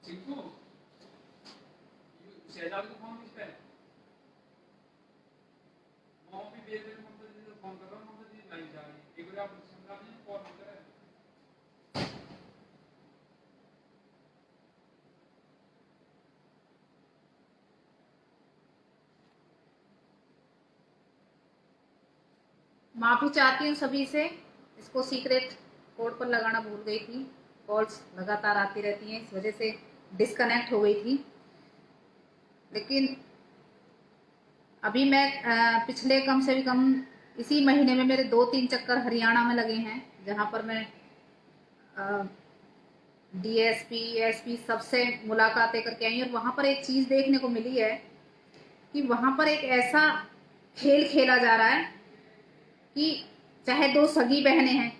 चिंकू शहजाद को फोन किस पे है? मैं भी बेच रहे ममता जी से फोन कर रहा हूँ, ममता जी लाइन जा रही है, एक बार आप समझा दीजिए कॉल कर रहे हैं। माफी चाहती हूँ सभी से। इसको सीक्रेट कोड पर लगाना भूल गई थी। कॉल्स लगातार आती रहती हैं, इस वजह से डिस्कनेक्ट हो गई थी। लेकिन अभी मैं पिछले कम से भी कम इसी महीने में मेरे 2-3 चक्कर हरियाणा में लगे हैं, जहां पर मैं डीएसपी एसपी सबसे मुलाकातें करके आई। और वहां पर एक चीज देखने को मिली है कि वहां पर एक ऐसा खेल खेला जा रहा है कि चाहे दो सगी बहनें हैं,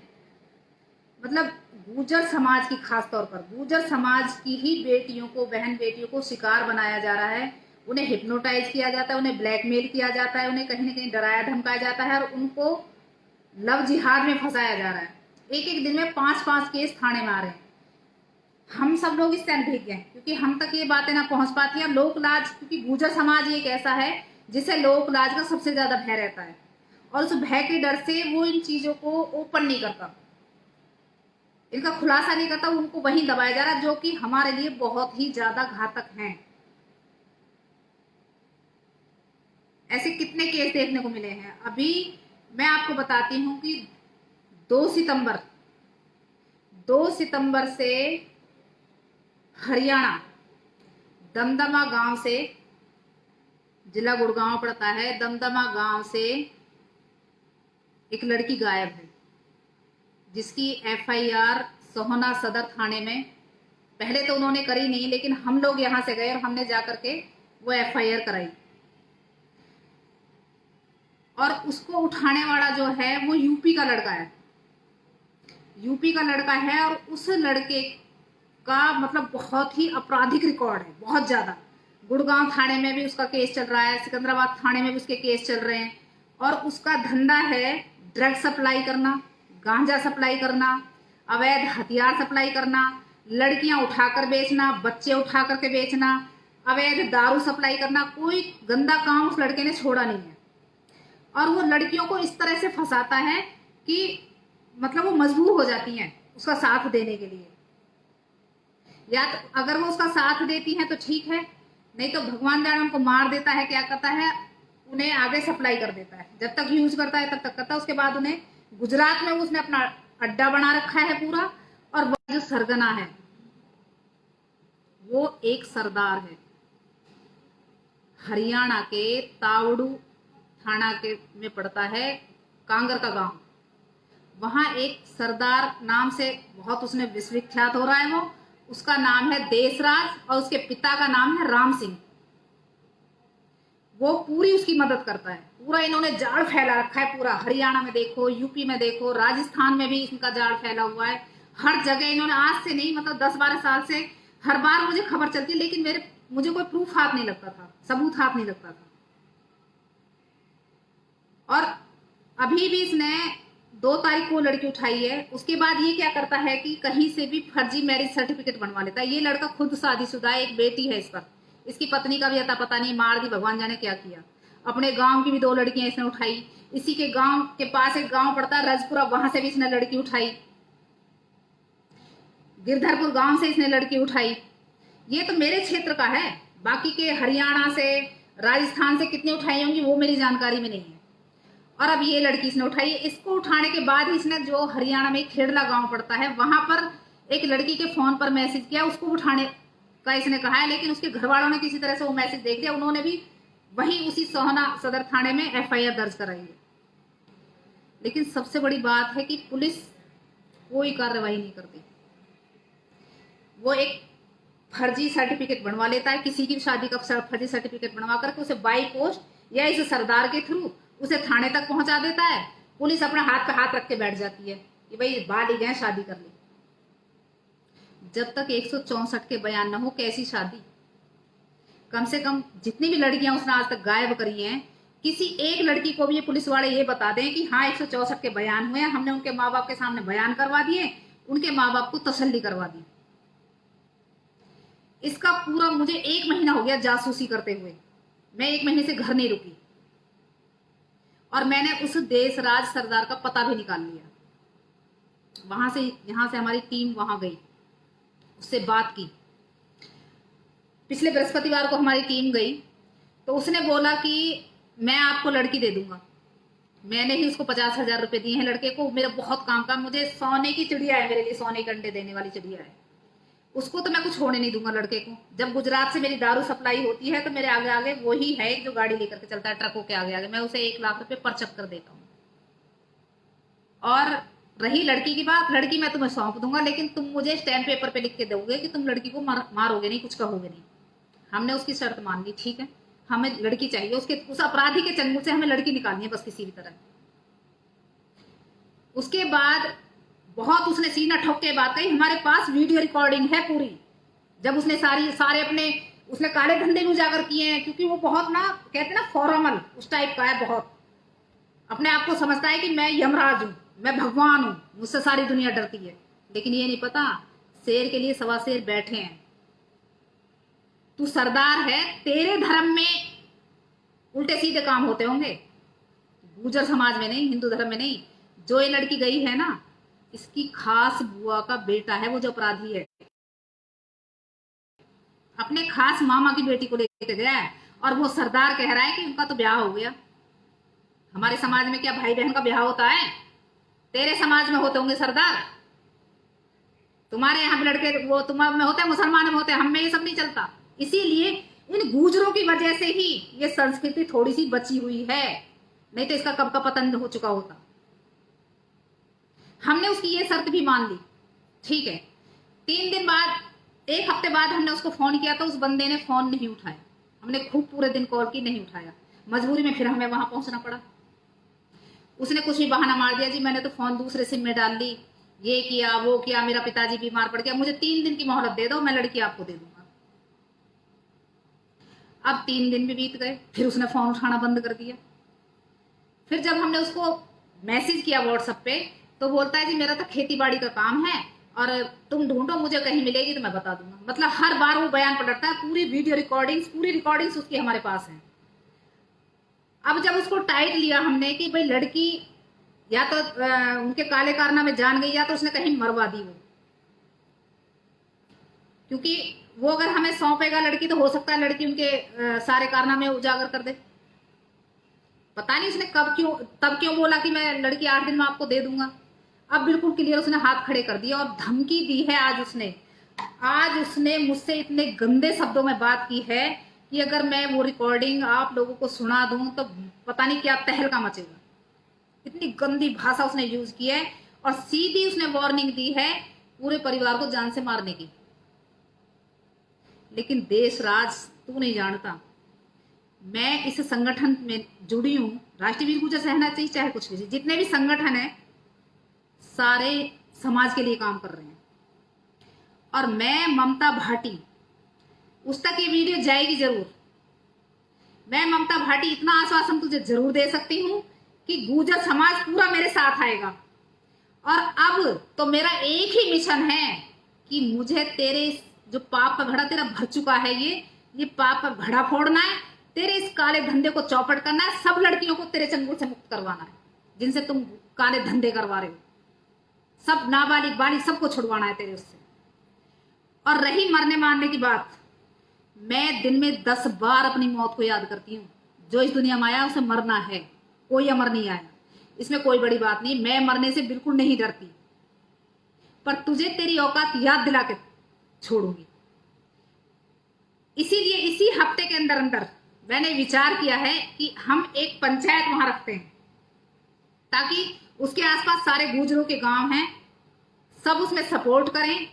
मतलब गुर्जर समाज की, खास तौर पर गुर्जर समाज की ही बेटियों को, बहन बेटियों को शिकार बनाया जा रहा है। उन्हें हिप्नोटाइज किया जाता है, उन्हें ब्लैकमेल किया जाता है, उन्हें कहीं ना कहीं डराया धमकाया जाता है और उनको लव जिहाद में फंसाया जा रहा है। एक एक दिन में 5-5 केस थाने में आ रहे हैं। हम सब लोग इससे अनभिज्ञ हैं, क्योंकि हम तक ये बातें ना पहुंच पाती हैं। लोक लाज, क्योंकि गुर्जर समाज एक ऐसा है जिसे लोक लाज का सबसे ज्यादा भय रहता है, और उस भय के डर से वो इन चीजों को ओपन नहीं करता, इनका खुलासा नहीं करता, उनको वहीं दबाया जा रहा है, जो कि हमारे लिए बहुत ही ज्यादा घातक हैं। ऐसे कितने केस देखने को मिले हैं। अभी मैं आपको बताती हूं कि 2 सितंबर 2 सितंबर से हरियाणा दमदमा गांव से, जिला गुड़गांव पड़ता है, दमदमा गांव से एक लड़की गायब है, जिसकी एफआईआर सोहना सदर थाने में पहले तो उन्होंने करी नहीं, लेकिन हम लोग यहां से गए और हमने जाकर के वो एफआईआर कराई। और उसको उठाने वाला जो है वो यूपी का लड़का है, यूपी का लड़का है। और उस लड़के का मतलब बहुत ही आपराधिक रिकॉर्ड है, बहुत ज्यादा। गुड़गांव थाने में भी उसका केस चल रहा है, सिकंदराबाद थाने में भी उसके केस चल रहे हैं। और उसका धंधा है ड्रग सप्लाई करना, गांजा सप्लाई करना, अवैध हथियार सप्लाई करना, लड़कियां उठाकर बेचना, बच्चे उठा करके बेचना, अवैध दारू सप्लाई करना। कोई गंदा काम उस लड़के ने छोड़ा नहीं है। और वो लड़कियों को इस तरह से फंसाता है कि मतलब वो मजबूर हो जाती हैं उसका साथ देने के लिए। या तो अगर वो उसका साथ देती हैं तो ठीक है, नहीं तो भगवान जाने उनको मार देता है, क्या करता है, उन्हें आगे सप्लाई कर देता है। जब तक यूज करता है तब तक करता है, उसके बाद उन्हें गुजरात में उसने अपना अड्डा बना रखा है पूरा। और वो जो सरगना है वो एक सरदार है, हरियाणा के तावड़ू थाना के में पड़ता है, कांगर का गांव। वहां एक सरदार नाम से बहुत उसने विश्वविख्यात हो रहा है। वो, उसका नाम है देशराज और उसके पिता का नाम है राम सिंह। वो पूरी उसकी मदद करता है। पूरा इन्होंने जाल फैला रखा है, पूरा हरियाणा में देखो, यूपी में देखो, राजस्थान में भी इनका जाल फैला हुआ है। हर जगह इन्होंने, आज से नहीं मतलब 10-12 साल से हर बार मुझे खबर चलती, लेकिन मुझे कोई प्रूफ हाथ नहीं लगता था, सबूत हाथ नहीं लगता था। और अभी भी इसने 2 तारीख को लड़की उठाई है। उसके बाद ये क्या करता है कि कहीं से भी फर्जी मैरिज सर्टिफिकेट बनवा लेता है। ये लड़का खुद शादीशुदा है, एक बेटी है इस पर, इसकी पत्नी का भी अता पता नहीं, मार दी भगवान जाने क्या किया। अपने गांव की भी 2 लड़कियां इसने उठाई। इसी के गांव के पास एक गांव पड़ता है रजपुरा, वहां से भी इसने लड़की उठाई। गिरधरपुर गांव से इसने लड़की उठाई। ये तो मेरे क्षेत्र का है, बाकी के हरियाणा से, राजस्थान से कितनी उठाई होंगी वो मेरी जानकारी में नहीं है। और अब ये लड़की इसने उठाई। इसको उठाने के बाद इसने, जो हरियाणा में खेड़ला गांव पड़ता है, वहां पर एक लड़की के फोन पर मैसेज किया, उसको उठाने का इसने कहा है। लेकिन उसके घर वालों ने किसी तरह से वो मैसेज देख लिया, उन्होंने भी वही उसी सोहना सदर थाने में एफआईआर दर्ज कराई है। लेकिन सबसे बड़ी बात है कि पुलिस कोई कार्रवाई नहीं करती। वो एक फर्जी सर्टिफिकेट बनवा लेता है, किसी की शादी का फर्जी सर्टिफिकेट बनवा करके उसे बाई पोस्ट या इस सरदार के थ्रू उसे थाने तक पहुंचा देता है। पुलिस अपना हाथ पे हाथ रख के बैठ जाती है कि भाई बाल ही गए, शादी कर ली। जब तक 164 के बयान न हो, कैसी शादी। कम से कम जितनी भी लड़कियां उसने आज तक गायब करी हैं, किसी एक लड़की को भी ये पुलिस वाले ये बता दें कि हाँ 164 के बयान हुए, हमने उनके माँ बाप के सामने बयान करवा दिए, उनके माँ बाप को तसल्ली करवा दी। इसका पूरा मुझे 1 महीना हो गया जासूसी करते हुए। मैं 1 महीने से घर नहीं रुकी और मैंने उस देशराज सरदार का पता भी निकाल लिया। वहां से यहां से हमारी टीम वहां गई, उससे बात की। पिछले बृहस्पतिवार को हमारी टीम गई तो उसने बोला कि मैं आपको लड़की दे दूंगा। मैंने ही उसको 50,000 रुपए दिए हैं लड़के को। मेरा बहुत काम का, मुझे सोने की चिड़िया है, मेरे लिए सोने के अंडे देने वाली चिड़िया है। उसको तो मैं कुछ होने नहीं दूंगा लड़के को। जब गुजरात से मेरी दारू सप्लाई होती है तो मेरे आगे आगे वही है जो गाड़ी लेकर के चलता है ट्रकों के आगे आगे, मैं उसे 1 लाख रुपए पर चक्कर देता हूँ। और रही लड़की की बात, लड़की मैं तुम्हें सौंप दूंगा, लेकिन तुम मुझे स्टैम्प पेपर पे लिख के दोगे कि तुम लड़की को मारोगे नहीं, कुछ कहोगे नहीं। हमने उसकी शर्त मान ली, ठीक है, हमें लड़की चाहिए, उसके उस अपराधी के चंगुल से हमें लड़की निकालनी है बस किसी भी तरह। उसके बाद बहुत उसने सीना ठोक के बात कही। हमारे पास वीडियो रिकॉर्डिंग है पूरी, जब उसने सारे अपने उसने काले धंधे में उजागर किए हैं, क्योंकि वो बहुत ना कहते हैं ना फॉर्मल उस टाइप का है, बहुत अपने आप को समझता है कि मैं यमराज हूं, मैं भगवान हूं, मुझसे सारी दुनिया डरती है। लेकिन ये नहीं पता शेर के लिए 1.25 शेर बैठे हैं। तू सरदार है, तेरे धर्म में उल्टे सीधे काम होते होंगे, गुर्जर समाज में नहीं, हिंदू धर्म में नहीं। जो ये लड़की गई है ना, इसकी खास बुआ का बेटा है वो जो अपराधी है। अपने खास मामा की बेटी को लेकर गया है और वो सरदार कह रहा है कि उनका तो ब्याह हो गया। हमारे समाज में क्या भाई बहन का ब्याह होता है? तेरे समाज में होते होंगे सरदार, तुम्हारे यहाँ पे लड़के वो तुम्हारे में होते हैं, मुसलमानों में होते हैं, हम में ये सब नहीं चलता। इसीलिए इन गुजरों की वजह से ही ये संस्कृति थोड़ी सी बची हुई है, नहीं तो इसका कब का पतन हो चुका होता। हमने उसकी ये शर्त भी मान ली, ठीक है। 3 दिन बाद, 1 हफ्ते बाद हमने उसको फोन किया तो उस बंदे ने फोन नहीं उठाया। हमने खूब पूरे दिन कॉल की, नहीं उठाया। मजबूरी में फिर हमें वहां पहुंचना पड़ा। उसने कुछ भी बहाना मार दिया, जी मैंने तो फोन दूसरे सिम में डाल ली, ये किया वो किया, मेरा पिताजी बीमार पड़ गया, मुझे 3 दिन की मोहलत दे दो, मैं लड़की आपको दे दूंगा। अब 3 दिन भी बीत गए, फिर उसने फोन उठाना बंद कर दिया। फिर जब हमने उसको मैसेज किया व्हाट्सएप पे तो बोलता है जी मेरा तो खेती बाड़ी का काम है और तुम ढूंढो, मुझे कहीं मिलेगी तो मैं बता दूंगा। मतलब हर बार वो बयान पलटता है। पूरी वीडियो रिकॉर्डिंग्स, पूरी रिकॉर्डिंग्स उसकी हमारे पास है। अब जब उसको टाइट लिया हमने कि भाई लड़की या तो उनके काले कारनामे जान गई या तो उसने कहीं मरवा दी वो, क्योंकि वो अगर हमें सौंपेगा लड़की तो हो सकता है लड़की उनके सारे कारनामे उजागर कर दे। पता नहीं उसने तब क्यों बोला कि मैं लड़की 8 दिन में आपको दे दूंगा। अब बिल्कुल क्लियर उसने हाथ खड़े कर दिया और धमकी दी है। आज उसने मुझसे इतने गंदे शब्दों में बात की है कि अगर मैं वो रिकॉर्डिंग आप लोगों को सुना दूं तो पता नहीं क्या तहलका मचेगा। इतनी गंदी भाषा उसने यूज की है और सीधी उसने वार्निंग दी है पूरे परिवार को जान से मारने की। लेकिन देश राज तू नहीं जानता, मैं इस संगठन में जुड़ी हूं, राष्ट्रीय वीर गुर्जर सेना चाहिए चाहे कुछ भी, जितने भी संगठन है सारे समाज के लिए काम कर रहे हैं। और मैं ममता भाटी, उस तक ये वीडियो जाएगी जरूर। मैं ममता भाटी इतना आश्वासन तुझे जरूर दे सकती हूँ कि गुर्जर समाज पूरा मेरे साथ आएगा। और अब तो मेरा एक ही मिशन है कि मुझे तेरे जो पाप का घड़ा तेरा भर चुका है, ये पाप का घड़ा फोड़ना है, तेरे इस काले धंधे को चौपट करना है, सब लड़कियों को तेरे चंगुल से मुक्त करवाना है जिनसे तुम काले धंधे करवा रहे हो। सब नाबालिग बालिग सबको छुड़वाना है तेरे उससे। और रही मरने मारने की बात, मैं दिन में 10 बार अपनी मौत को याद करती हूँ। जो इस दुनिया में आया उसे मरना है, कोई अमर नहीं आया, इसमें कोई बड़ी बात नहीं। मैं मरने से बिल्कुल नहीं डरती, पर तुझे तेरी औकात याद दिला के छोड़ूंगी। इसीलिए इसी हफ्ते के अंदर अंदर मैंने विचार किया है कि हम एक पंचायत वहां रखते हैं, ताकि उसके आसपास सारे गुर्जरों के गांव हैं, सब उसमें सपोर्ट करें।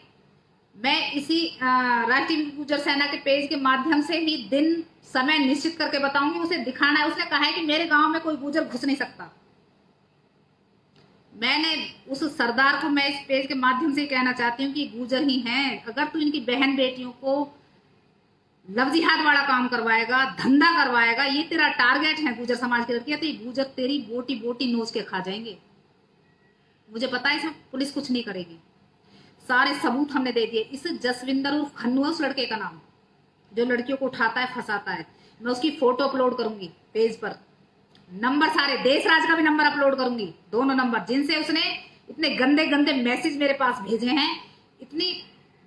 मैं इसी राष्ट्रीय गुर्जर सेना के पेज के माध्यम से ही दिन समय निश्चित करके बताऊंगी। उसे दिखाना है, उसने कहा है कि मेरे गांव में कोई गुर्जर घुस नहीं सकता। मैंने उस सरदार को मैं इस पेज के माध्यम से कहना चाहती हूँ कि गुर्जर ही हैं, अगर तू इनकी बहन बेटियों को लव जिहाद वाला काम करवाएगा, धंधा करवाएगा, ये तेरा टारगेट है गुर्जर समाज की लड़कियां, तो ये गुर्जर तेरी बोटी बोटी नोच के खा जाएंगे। मुझे पता है इसमें पुलिस कुछ नहीं करेगी। सारे सबूत हमने दे दिए। इस जसविंदर उर्फ खन्नू है उस लड़के का नाम, जो लड़कियों को उठाता है, फंसाता है। मैं उसकी फोटो अपलोड करूंगी पेज पर, नंबर सारे, देशराज का भी नंबर अपलोड करूंगी, दोनों नंबर जिनसे उसने इतने गंदे गंदे मैसेज मेरे पास भेजे हैं, इतनी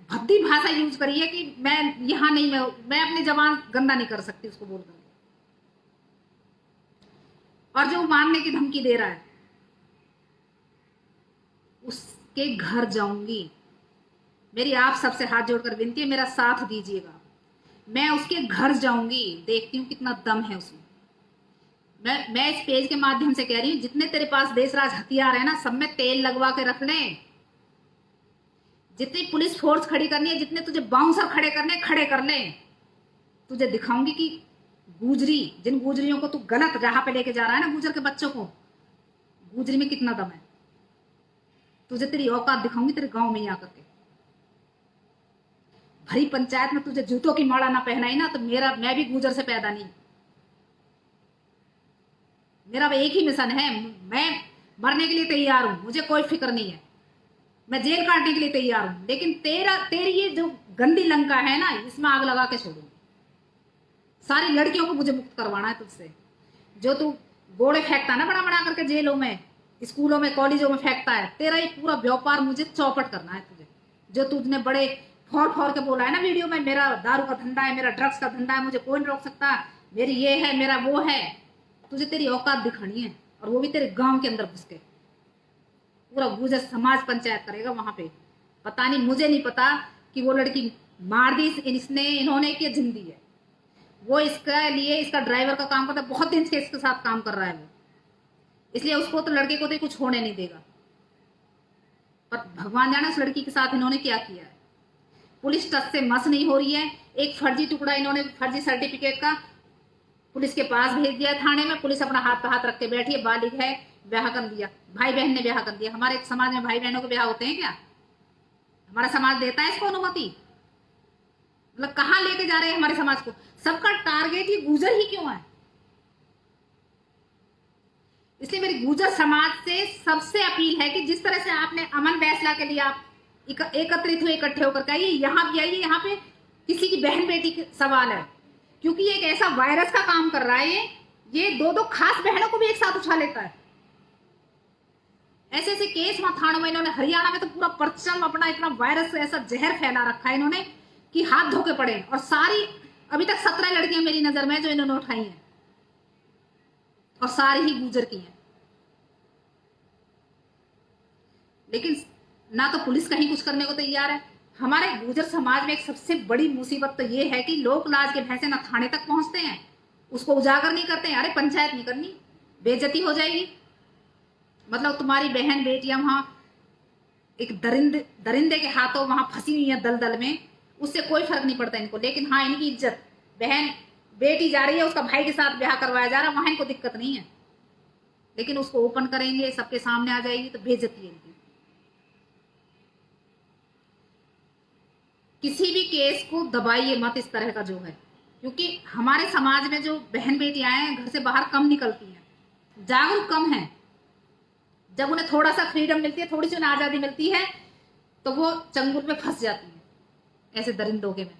भद्दी भाषा यूज करी है कि मैं यहां नहीं, मैं अपनी जबान गंदा नहीं कर सकती उसको बोलकर। और जो मारने की धमकी दे रहा है, उसके घर जाऊंगी। मेरी आप सबसे हाथ जोड़कर विनती है, मेरा साथ दीजिएगा। मैं उसके घर जाऊंगी, देखती हूँ कितना दम है उसमें। मैं इस पेज के माध्यम से कह रही हूँ, जितने तेरे पास देशराज हथियार है ना, सब में तेल लगवा के रख ले। जितनी पुलिस फोर्स खड़ी करनी है, जितने तुझे बाउंसर खड़े करने, खड़े कर ले। तुझे दिखाऊंगी कि गुजरी, जिन गुजरियों को तू गलत राह पे लेके जा रहा है ना, गुजर के बच्चों को, गुजरी में कितना दम है। तुझे तेरी औकात दिखाऊंगी तेरे गांव में ही आकर के। भरी पंचायत में तुझे जूतों की माला ना पहनाई ना, तो मैं भी गुजर से पैदा नहीं। मेरा एक ही मिशन है, मैं मरने के लिए तैयार हूं, मुझे कोई फिक्र नहीं है, मैं जेल काटने के लिए तैयार हूं। लेकिन तेरी ये जो गंदी लंका है ना, इसमें आग लगा के छोड़ूंगी। सारी लड़कियों को मुझे मुक्त करवाना है तुझसे। जो तू गोड़े फेंकता है ना बड़ा बड़ा करके जेलों में, स्कूलों में, कॉलेजों में फेंकता है, तेरा ये पूरा व्यापार मुझे चौपट करना है तुझे। जो तुझने बड़े फोड़ के बोला है ना वीडियो में, मेरा दारू का धंधा है, मेरा ड्रग्स का धंधा है, मुझे कोई नहीं रोक सकता, मेरी ये है, मेरा वो है। तुझे तेरी औकात दिखानी है, और वो भी तेरे गांव के अंदर घुस के। पूरा गुजर समाज पंचायत करेगा वहां पे। पता नहीं, मुझे नहीं पता कि वो लड़की मार दी इन्होंने कि जिंदी है। वो इसके लिए, इसका ड्राइवर का काम करता है, बहुत दिन से इसके साथ काम कर रहा है वो, इसलिए उसको तो, लड़के को तो कुछ होने नहीं देगा। पर भगवान जाने उस लड़की के साथ इन्होंने क्या किया है। पुलिस टच से मस नहीं हो रही है। एक फर्जी टुकड़ा इन्होंने, फर्जी सर्टिफिकेट का, पुलिस के पास भेज दिया थाने में। पुलिस अपना हाथ पे हाथ रख के बैठी है, बालिग है, ब्याह कर दिया, भाई बहन ने ब्याह कर दिया। हमारे समाज में भाई बहनों के ब्याह होते हैं क्या? हमारा समाज देता है इसको अनुमति? मतलब कहाँ लेके जा रहे हैं हमारे समाज को? सबका टारगेट ये गुजर ही क्यों है? इसलिए मेरी गुजर समाज से सबसे अपील है कि जिस तरह से आपने अमन फैसला के लिए आप एकत्रित हुए, इकट्ठे होकर के आइए, यहाँ भी आइए। यहाँ पे किसी की बहन बेटी का सवाल है, क्योंकि ये एक ऐसा वायरस का काम कर रहा है। ये दो खास बहनों को भी एक साथ उठा लेता है। ऐसे ऐसे केस वहां थानों में, इन्होंने हरियाणा में तो पूरा परचम अपना, इतना वायरस ऐसा जहर फैला रखा है इन्होंने कि हाथ धोके पड़े। और सारी, अभी तक 17 लड़कियां मेरी नजर में जो इन्होंने उठाई हैं, और सारी ही गुजर की हैं। लेकिन ना तो पुलिस कहीं कुछ करने को तैयार है। हमारे गुजर समाज में एक सबसे बड़ी मुसीबत तो ये है कि लोक लाज के भैंसे ना थाने तक पहुंचते हैं, उसको उजागर नहीं करते हैं। अरे पंचायत नहीं करनी, बेइज्जती हो जाएगी। मतलब तुम्हारी बहन बेटियां वहां एक दरिंदे के हाथों वहां फंसी हुई है दलदल में, उससे कोई फर्क नहीं पड़ता इनको। लेकिन हाँ, इनकी इज्जत, बहन बेटी जा रही है, उसका भाई के साथ ब्याह करवाया जा रहा है, वहां इनको दिक्कत नहीं है। लेकिन उसको ओपन करेंगे, सबके सामने आ जाएगी, तो बेइज्जती है इनकी। किसी भी केस को दबाइए मत इस तरह का जो है, क्योंकि हमारे समाज में जो बहन बेटियां हैं घर से बाहर कम निकलती हैं, जागरूक कम है। जब उन्हें थोड़ा सा फ्रीडम मिलती है, थोड़ी सी उन्हें आजादी मिलती है, तो वो चंगुल में फंस जाती है ऐसे दरिंदोगे में।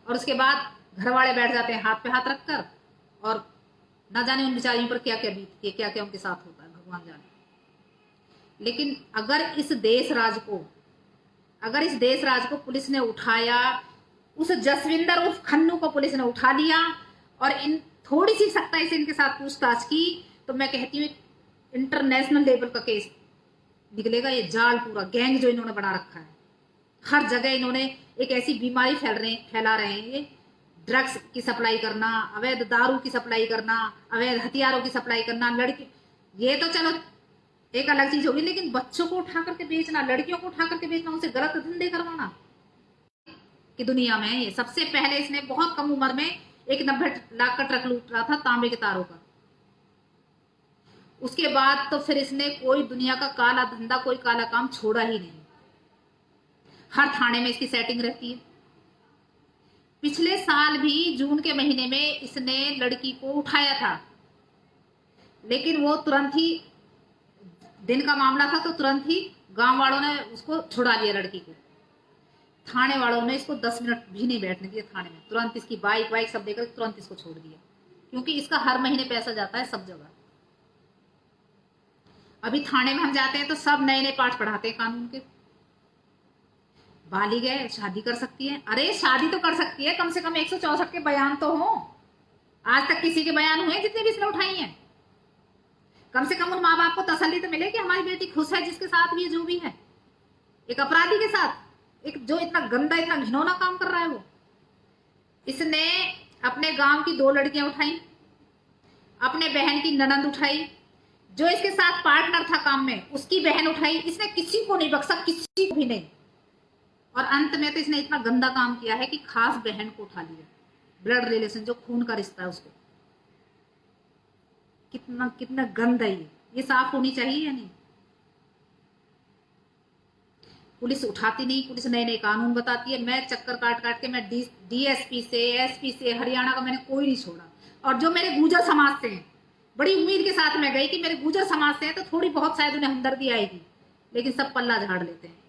और उसके बाद घर वाले बैठ जाते हैं हाथ पे हाथ रखकर, और ना जाने उन बेचारियों पर क्या क्या बीतती है, क्या क्या उनके साथ होता है, भगवान जाने। लेकिन अगर इस देश राज को पुलिस ने उठाया, उस जसविंदर उर्फ खन्नू को पुलिस ने उठा लिया, और इन थोड़ी सी सख्ताई से इनके साथ पूछताछ की, तो मैं कहती हूँ इंटरनेशनल लेवल का केस निकलेगा। ये जाल, पूरा गैंग जो इन्होंने बना रखा है, हर जगह इन्होंने एक ऐसी बीमारी फैला रहे हैं। ये ड्रग्स की सप्लाई करना, अवैध दारू की सप्लाई करना, अवैध हथियारों की सप्लाई करना, लड़की, ये तो चलो एक अलग चीज होगी, लेकिन बच्चों को उठा करके बेचना, लड़कियों को उठा करके बेचना, उनसे गलत धंधे करवाना की दुनिया में ये। सबसे पहले इसने बहुत कम उम्र में एक 90 लाख का ट्रक लूट रहा था तांबे के तारों का। उसके बाद तो फिर इसने कोई दुनिया का काला धंधा, कोई काला काम छोड़ा ही नहीं। हर थाने में इसकी सेटिंग रहती है। पिछले साल भी जून के महीने में इसने लड़की को उठाया था, लेकिन वो तुरंत ही, दिन का मामला था तो तुरंत ही गांव वालों ने उसको छुड़ा लिया लड़की को। थाने वालों ने इसको 10 मिनट भी नहीं बैठने दिया थाने में, तुरंत इसकी बाइक वाइक सब देकर तुरंत इसको छोड़ दिया, क्योंकि इसका हर महीने पैसा जाता है सब जगह। अभी थाने में हम जाते हैं तो सब नए नए पाठ पढ़ाते हैं कानून के। बालिग है, शादी कर सकती है। अरे शादी तो कर सकती है, कम से कम 164 के बयान तो हो। आज तक किसी के बयान हुए जितने भी इसने उठाई हैं? कम से कम उन माँ बाप को तसल्ली तो मिले कि हमारी बेटी खुश है जिसके साथ भी जो भी है। एक अपराधी के साथ, एक जो इतना गंदा इतना घिनौना काम कर रहा है वो। इसने अपने गांव की 2 लड़कियां उठाई, अपने बहन की ननंद उठाई, जो इसके साथ पार्टनर था काम में उसकी बहन उठाई। इसने किसी को नहीं बख्शा, किसी को भी नहीं। और अंत में तो इसने इतना गंदा काम किया है कि खास बहन को उठा लिया, ब्लड रिलेशन जो खून का रिश्ता है उसको। कितना कितना गंद है ये साफ होनी चाहिए या नहीं? पुलिस उठाती नहीं, पुलिस नए नए कानून बताती है। मैं चक्कर काट काट के मैं डीएसपी से, एसपी से, हरियाणा का मैंने कोई नहीं छोड़ा। और जो मेरे गुर्जर समाज से हैं, बड़ी उम्मीद के साथ मैं गई कि मेरे गुर्जर समाज से हैं तो थोड़ी बहुत शायद उन्हें हमदर्दी आएगी, लेकिन सब पल्ला झाड़ लेते हैं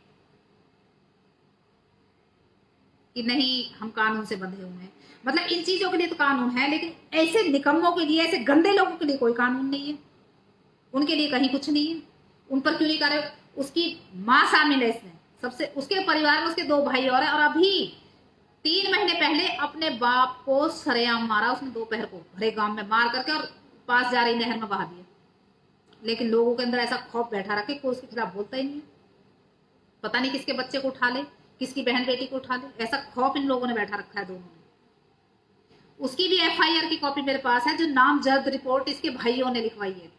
कि नहीं हम कानून से बंधे हुए हैं। मतलब इन चीजों के लिए तो कानून है, लेकिन ऐसे निकम्मों के लिए, ऐसे गंदे लोगों के लिए कोई कानून नहीं है। उनके लिए कहीं कुछ नहीं है। उन पर क्यों नहीं कर रहे? उसकी माँ शामिल है इसमें सबसे, उसके परिवार में उसके 2 भाई और है। और अभी 3 महीने पहले अपने बाप को सरेआम मारा उसने, दोपहर को भरे गांव में मार करके और पास जा रही नहर में बहा दिया। लेकिन लोगों के अंदर ऐसा खौफ बैठा रखे, कोई उसके खिलाफ बोलता ही नहीं। पता नहीं किसके बच्चे को उठा ले, किसकी बहन बेटी को उठा ले, ऐसा खौफ इन लोगों ने बैठा रखा है दोनों ने। उसकी भी एफआईआर की कॉपी मेरे पास है, जो नामजद रिपोर्ट इसके भाइयों ने लिखवाई है।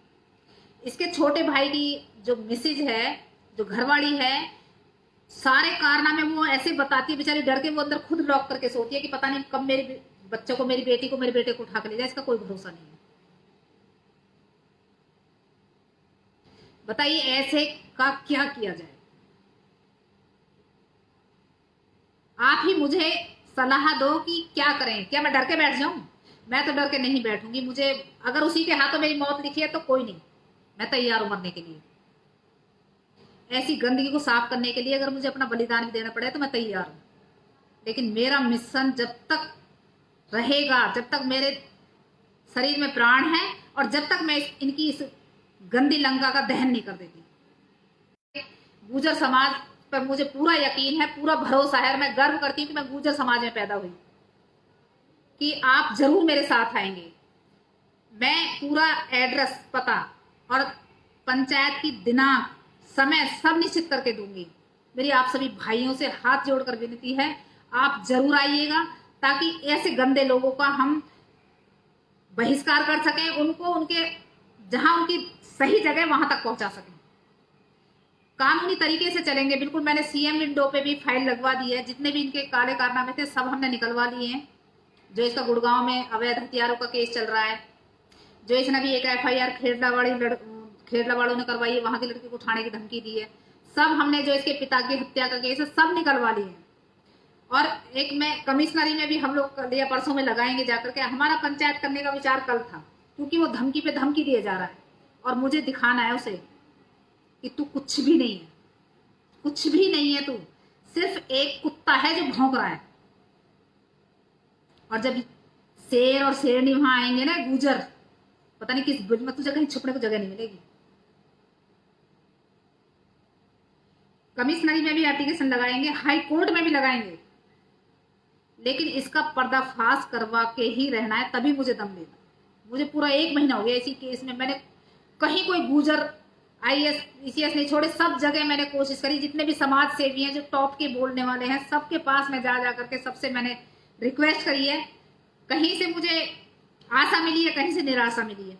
इसके छोटे भाई की जो मिसेज है, जो घरवाली है, सारे कारनामे वो ऐसे बताती है, बेचारी डर के वो अंदर खुद लॉक करके सोती है कि पता नहीं कब मेरे बच्चों को, मेरी बेटी को, मेरे बेटे को उठा के ले जाए। इसका कोई भरोसा नहीं है। बताइए ऐसे का क्या किया जाए? आप ही मुझे सलाह दो कि क्या करें। क्या मैं डर के बैठ जाऊं? मैं तो डर के नहीं बैठूंगी। मुझे अगर उसी के हाथों मेरी मौत लिखी है तो कोई नहीं, मैं तैयार हूं मरने के लिए। ऐसी गंदगी को साफ करने के लिए अगर मुझे अपना बलिदान भी देना पड़े तो मैं तैयार हूं। लेकिन मेरा मिशन जब तक रहेगा, जब तक मेरे शरीर में प्राण है और जब तक मैं इनकी इस गंदी लंका का दहन नहीं कर देती। गुर्जर समाज पर मुझे पूरा यकीन है, पूरा भरोसा है और मैं गर्व करती हूँ कि मैं गुर्जर समाज में पैदा हुई, कि आप जरूर मेरे साथ आएंगे। मैं पूरा एड्रेस, पता और पंचायत की दिनांक, समय सब निश्चित करके दूंगी। मेरी आप सभी भाइयों से हाथ जोड़कर विनती है, आप जरूर आइएगा, ताकि ऐसे गंदे लोगों का हम बहिष्कार कर सकें, उनको उनके जहां उनकी सही जगह वहां तक पहुंचा सकें। कानूनी तरीके से चलेंगे बिल्कुल। मैंने सीएम विंडो पे भी फाइल लगवा दी है, जितने भी इनके काले कारनामे थे सब हमने निकलवा लिए हैं। जो इसका गुड़गांव में अवैध हथियारों का केस चल रहा है, जो इसने भी एक एफआईआर खेड़ला वालों ने करवाई है, वहां की लड़की को उठाने की धमकी दी है, सब हमने, जो इसके पिता की हत्या का केस है सब निकलवा लिए हैं। और एक मैं कमिश्नरी में भी हम लोग कल या परसों में लगाएंगे जाकर के। हमारा पंचायत करने का विचार कल था, क्योंकि वो धमकी पे धमकी दिए जा रहा है और मुझे दिखाना है उसे कि तू कुछ भी नहीं है, कुछ भी नहीं है, तू सिर्फ एक कुत्ता है जो भौंक रहा है। और जब शेर और शेरनी वहां आएंगे ना, गुजर, पता नहीं किस ब्रिज में तुझे कहीं छुपने को जगह नहीं मिलेगी। कमिश्नरी में भी एप्लीकेशन लगाएंगे, हाई कोर्ट में भी लगाएंगे, लेकिन इसका पर्दाफाश करवा के ही रहना है, तभी मुझे दम देगा। मुझे पूरा 1 महीना हो गया इसी केस में। मैंने कहीं कोई गुजर आईएएस ईसीएस नहीं छोड़े, सब जगह मैंने कोशिश करी। जितने भी समाज सेवी हैं, जो टॉप के बोलने वाले हैं, सबके पास में जा करके सबसे मैंने रिक्वेस्ट करी है। कहीं से मुझे आशा मिली है, कहीं से निराशा मिली है,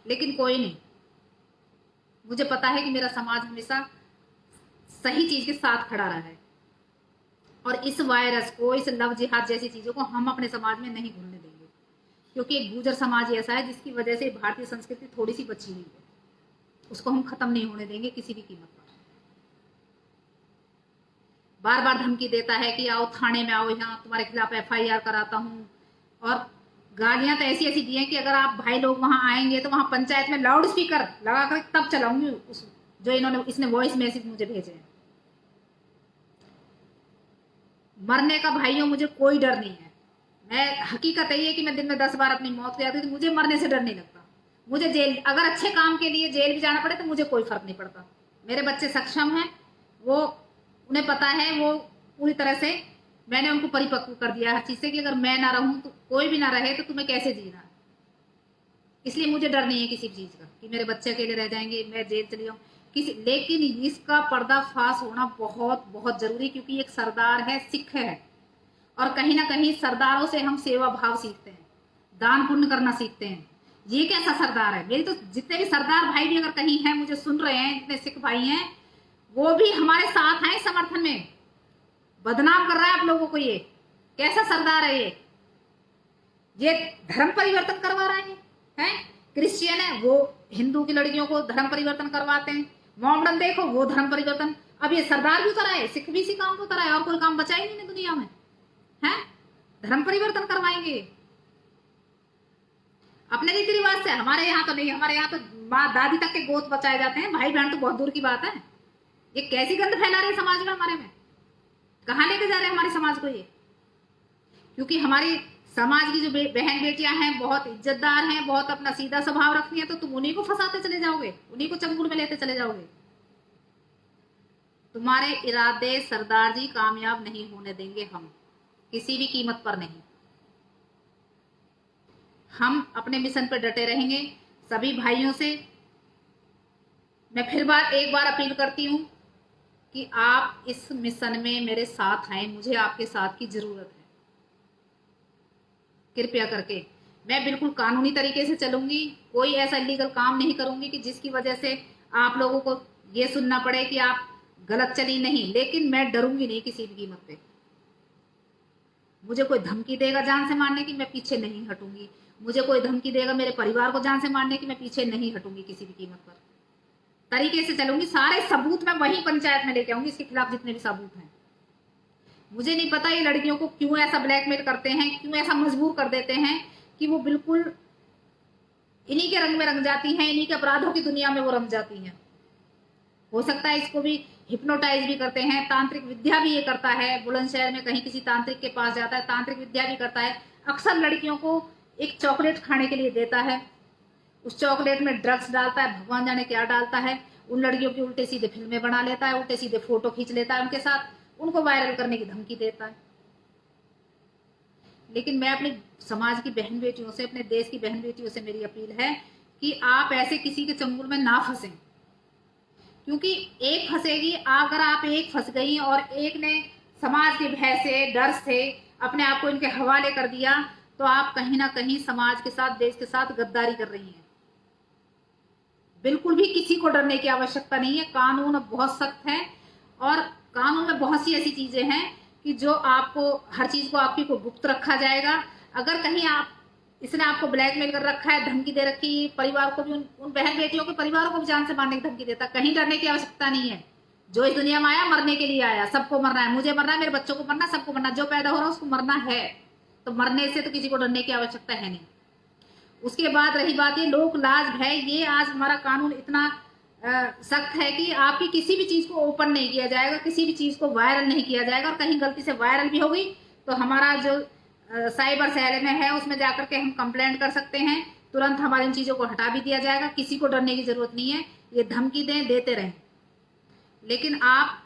लेकिन कोई नहीं। मुझे पता है कि मेरा समाज हमेशा सही चीज के साथ खड़ा रहा है और इस वायरस को, इस लव जिहाद जैसी चीजों को हम अपने समाज में नहीं घुलने देंगे, क्योंकि एक गुर्जर समाज ऐसा है जिसकी वजह से भारतीय संस्कृति थोड़ी सी बची हुई है। उसको हम खत्म नहीं होने देंगे किसी भी कीमत पर। बार बार धमकी देता है कि आओ थाने में, आओ यहाँ तुम्हारे खिलाफ एफआईआर कराता हूँ, और गालियां तो ऐसी ऐसी दी हैं कि अगर आप भाई लोग वहां आएंगे तो वहां पंचायत में लाउड स्पीकर लगा कर तब चलाऊंगी उस जो इसने वॉइस मैसेज मुझे भेजे हैं। मरने का भाइयों मुझे कोई डर नहीं है। मैं हकीकत यही है कि मैं दिन में 10 बार अपनी मौत को याद करती हूँ, मुझे मरने से डर नहीं लगता। मुझे जेल, अगर अच्छे काम के लिए जेल भी जाना पड़े तो मुझे कोई फर्क नहीं पड़ता। मेरे बच्चे सक्षम हैं, वो उन्हें पता है, वो पूरी तरह से मैंने उनको परिपक्व कर दिया हर चीज से कि अगर मैं ना रहूं तो कोई भी ना रहे तो तुम्हें कैसे जीना। इसलिए मुझे डर नहीं है किसी चीज का कि मेरे बच्चे अकेले रह जाएंगे, मैं जेल चली जाऊं किसी। लेकिन इसका पर्दाफाश होना बहुत बहुत जरूरी, क्योंकि एक सरदार है, सिख है, और कहीं ना कहीं सरदारों से हम सेवा भाव सीखते हैं, दान पुण्य करना सीखते हैं। ये कैसा सरदार है? मेरी तो जितने भी सरदार भाई भी अगर कहीं हैं, मुझे सुन रहे हैं, जितने सिख भाई हैं, वो भी हमारे साथ हैं समर्थन में। बदनाम कर रहा है आप लोगों को। ये कैसा सरदार है? ये धर्म परिवर्तन करवा रहा है। क्रिश्चियन है, वो हिंदू की लड़कियों को धर्म परिवर्तन करवाते हैं। मोहम्मदन देखो, वो धर्म परिवर्तन। अब ये सरदार भी उतर आए, सिख भी इसी काम को उतर आए, और कोई काम बचा ही नहीं दुनिया में है। धर्म परिवर्तन करवाएंगे अपने रीति रिवाज से। हमारे यहाँ तो नहीं, हमारे यहाँ तो माँ दादी तक के गोद बचाए जाते हैं, भाई बहन तो बहुत दूर की बात है। ये कैसी गंद फैला रहे हैं समाज में हमारे में? कहाँ लेके जा रहे हैं हमारे समाज को ये? क्योंकि हमारी समाज की जो बहन बेटियां हैं बहुत इज्जतदार हैं, बहुत अपना सीधा स्वभाव रखती हैं, तो तुम उन्हीं को फंसाते चले जाओगे, उन्हीं को चंगुल में लेते चले जाओगे। तुम्हारे इरादे सरदार जी कामयाब नहीं होने देंगे हम, किसी भी कीमत पर नहीं। हम अपने मिशन पर डटे रहेंगे। सभी भाइयों से मैं फिर एक बार अपील करती हूँ कि आप इस मिशन में मेरे साथ आए, मुझे आपके साथ की जरूरत है। कृपया करके मैं बिल्कुल कानूनी तरीके से चलूंगी, कोई ऐसा इलीगल काम नहीं करूंगी कि जिसकी वजह से आप लोगों को ये सुनना पड़े कि आप गलत चली। नहीं, लेकिन मैं डरूंगी नहीं किसी भी कीमत पे। मुझे कोई धमकी देगा जान से मारने की, मैं पीछे नहीं हटूंगी। मुझे कोई धमकी देगा मेरे परिवार को जान से मारने की, मैं पीछे नहीं हटूंगी किसी भी कीमत पर। तरीके से चलूंगी, सारे सबूत मैं वही पंचायत में लेके आऊंगी, इसके खिलाफ जितने भी सबूत हैं। मुझे नहीं पता ये लड़कियों को क्यों ऐसा ब्लैकमेल करते हैं, क्यों ऐसा मजबूर कर देते हैं कि वो बिल्कुल इन्हीं के रंग में रंग जाती हैं, इन्हीं के अपराधों की दुनिया में वो रंग जाती हैं। हो सकता है इसको भी हिप्नोटाइज भी करते हैं, तांत्रिक विद्या भी ये करता है। बुलंदशहर में कहीं किसी तांत्रिक के पास जाता है, तांत्रिक विद्या भी करता है। अक्सर लड़कियों को एक चॉकलेट खाने के लिए देता है, उस चॉकलेट में ड्रग्स डालता है, भगवान जाने क्या डालता है। उन लड़कियों की उल्टे सीधे फिल्में बना लेता है, उल्टे सीधे फोटो खींच लेता है उनके साथ, उनको वायरल करने की धमकी देता है। लेकिन मैं अपने समाज की बहन बेटियों से, अपने देश की बहन बेटियों से मेरी अपील है कि आप ऐसे किसी के चंगुल में ना फंसें, क्योंकि एक फंसेगी। अगर आप एक फंस गई और एक ने समाज के भय से, डर से अपने आप को इनके हवाले कर दिया, तो आप कहीं ना कहीं समाज के साथ, देश के साथ गद्दारी कर रही हैं। बिल्कुल भी किसी को डरने की आवश्यकता नहीं है। कानून अब बहुत सख्त है, और कानून में बहुत सी ऐसी चीजें हैं कि जो आपको, हर चीज को आपकी को गुप्त रखा जाएगा। अगर कहीं इसने आपको ब्लैकमेल कर रखा है, धमकी दे रखी, परिवार को भी, उन बहन बेटियों के परिवारों को भी जान से मारने की धमकी देता, कहीं डरने की आवश्यकता नहीं है। जो इस दुनिया में आया मरने के लिए आया, सबको मरना है, मुझे मरना है, मेरे बच्चों को मरना है, सबको मरना है। जो पैदा हो रहा है उसको मरना है, तो मरने से तो किसी को डरने की आवश्यकता है नहीं। उसके बाद रही बात ये लोक लाज भय, ये आज हमारा कानून इतना सख्त है कि आपकी किसी भी चीज को ओपन नहीं किया जाएगा, किसी भी चीज को वायरल नहीं किया जाएगा। और कहीं गलती से वायरल भी होगी तो हमारा जो साइबर सेल में है उसमें जाकर के हम कंप्लेंट कर सकते हैं, तुरंत हमारी इन चीजों को हटा भी दिया जाएगा। किसी को डरने की जरूरत नहीं है। ये धमकी देते रहें, लेकिन आप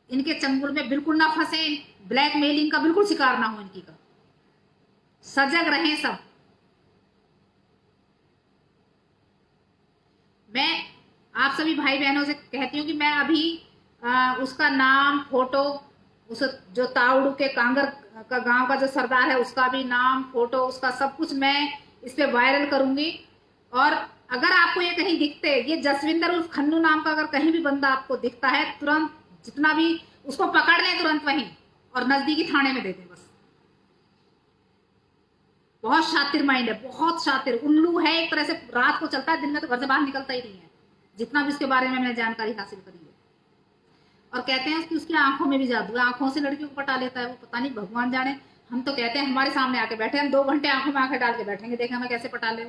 इनके चंगुल में बिल्कुल ना फंसे, ब्लैकमेलिंग का बिल्कुल शिकार ना हो इनकी का। सजग रहें सब। मैं आप सभी भाई बहनों से कहती हूँ कि मैं अभी उसका नाम, फोटो, उस जो ताउड़ू के कांगर का गांव का जो सरदार है उसका भी नाम, फोटो, उसका सब कुछ मैं इस पे वायरल करूंगी। और अगर आपको ये कहीं दिखते, ये जसविंदर उर्फ खन्नू नाम का अगर कहीं भी बंदा आपको दिखता है, तुरंत जितना भी उसको पकड़ लें तुरंत वहीं, और नजदीकी थाने में दे दें बस। बहुत शातिर माइंड है, बहुत शातिर, उल्लू है एक तरह से। रात को चलता है, दिन में तो घर से बाहर निकलता ही नहीं है, जितना भी उसके बारे में मैंने जानकारी हासिल करी है। और कहते हैं कि उसकी आंखों में भी जादू है, आंखों से लड़कियों को पटा लेता है वो, पता नहीं भगवान जाने। हम तो कहते हैं हमारे सामने आके बैठे, हम 2 घंटे आंखों में आंखें डाल के बैठेंगे, देखें हमें कैसे पटा ले।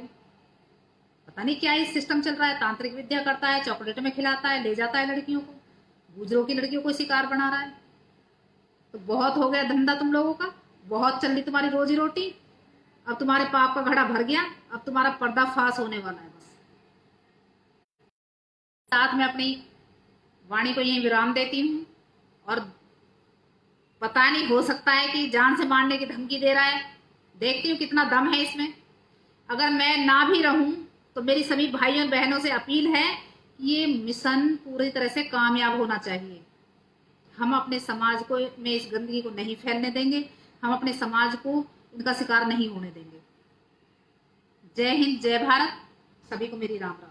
पता नहीं क्या ये सिस्टम चल रहा है, तांत्रिक विद्या करता है, चॉकलेट में खिलाता है, ले जाता है लड़कियों को, गुजरों की लड़कियों को शिकार बना रहा है। तो बहुत हो गया धंधा तुम लोगों का, बहुत चल रही तुम्हारी रोजी रोटी। अब तुम्हारे पाप का घड़ा भर गया, अब तुम्हारा पर्दाफाश होने वाला है। बस साथ में अपनी वाणी को यहीं विराम देती हूँ, और पता नहीं, हो सकता है कि जान से मारने की धमकी दे रहा है, देखती हूँ कितना दम है इसमें। अगर मैं ना भी रहूं तो मेरी सभी भाइयों और बहनों से अपील है कि ये मिशन पूरी तरह से कामयाब होना चाहिए। हम अपने समाज को में इस गंदगी को नहीं फैलने देंगे, हम अपने समाज को इनका शिकार नहीं होने देंगे। जय हिंद, जय भारत, सभी को मेरी राम राम।